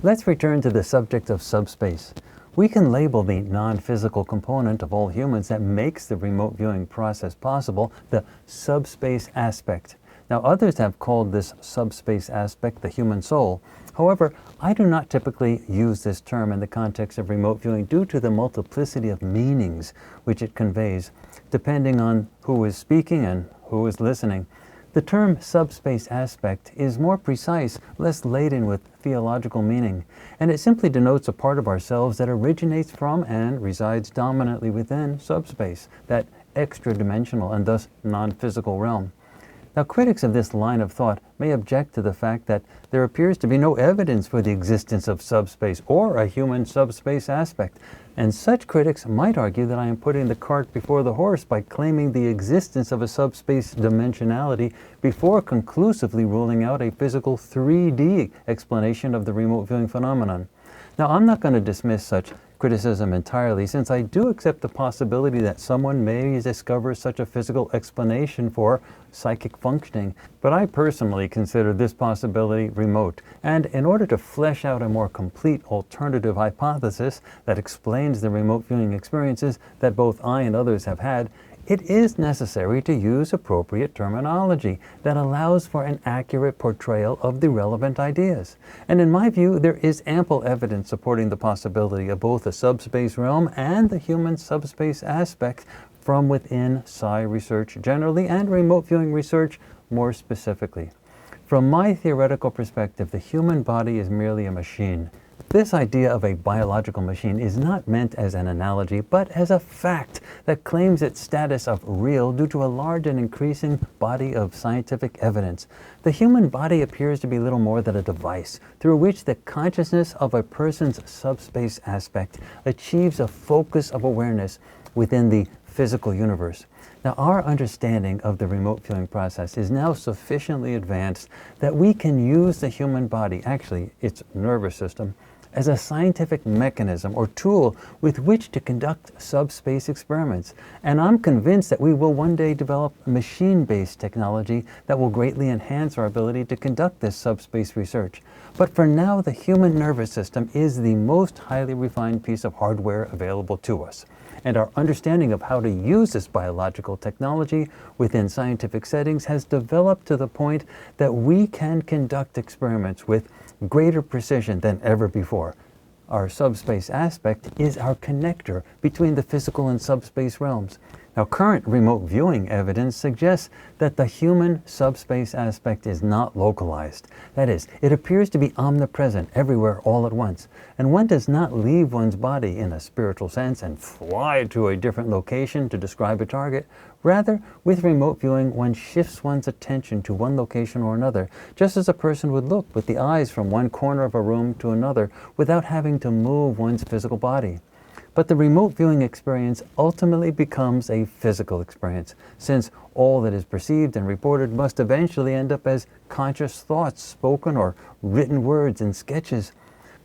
Let's return to the subject of subspace. We can label the non-physical component of all humans that makes the remote viewing process possible the subspace aspect. Now, others have called this subspace aspect the human soul. However, I do not typically use this term in the context of remote viewing due to the multiplicity of meanings which it conveys, depending on who is speaking and who is listening. The term subspace aspect is more precise, less laden with theological meaning, and it simply denotes a part of ourselves that originates from and resides dominantly within subspace, that extra-dimensional and thus non-physical realm. Now, critics of this line of thought may object to the fact that there appears to be no evidence for the existence of subspace or a human subspace aspect, and such critics might argue that I am putting the cart before the horse by claiming the existence of a subspace dimensionality before conclusively ruling out a physical 3D explanation of the remote viewing phenomenon. Now, I'm not going to dismiss such criticism entirely, since I do accept the possibility that someone may discover such a physical explanation for psychic functioning, but I personally consider this possibility remote, and in order to flesh out a more complete alternative hypothesis that explains the remote viewing experiences that both I and others have had, it is necessary to use appropriate terminology that allows for an accurate portrayal of the relevant ideas. And in my view, there is ample evidence supporting the possibility of both the subspace realm and the human subspace aspect from within psi research generally and remote viewing research more specifically. From my theoretical perspective, the human body is merely a machine. This idea of a biological machine is not meant as an analogy, but as a fact that claims its status of real due to a large and increasing body of scientific evidence. The human body appears to be little more than a device through which the consciousness of a person's subspace aspect achieves a focus of awareness within the physical universe. Now, our understanding of the remote viewing process is now sufficiently advanced that we can use the human body, actually its nervous system, as a scientific mechanism or tool with which to conduct subspace experiments. And I'm convinced that we will one day develop machine-based technology that will greatly enhance our ability to conduct this subspace research. But for now, the human nervous system is the most highly refined piece of hardware available to us. And our understanding of how to use this biological technology within scientific settings has developed to the point that we can conduct experiments with greater precision than ever before. Our subspace aspect is our connector between the physical and subspace realms. Now, current remote viewing evidence suggests that the human subspace aspect is not localized. That is, it appears to be omnipresent everywhere all at once. And one does not leave one's body in a spiritual sense and fly to a different location to describe a target. Rather, with remote viewing, one shifts one's attention to one location or another, just as a person would look with the eyes from one corner of a room to another without having to move one's physical body. But the remote viewing experience ultimately becomes a physical experience, since all that is perceived and reported must eventually end up as conscious thoughts, spoken or written words and sketches.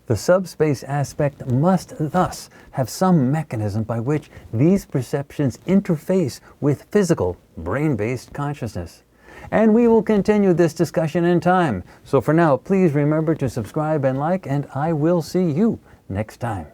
The subspace aspect must thus have some mechanism by which these perceptions interface with physical, brain-based consciousness. And we will continue this discussion in time. So for now, please remember to subscribe and like, and I will see you next time.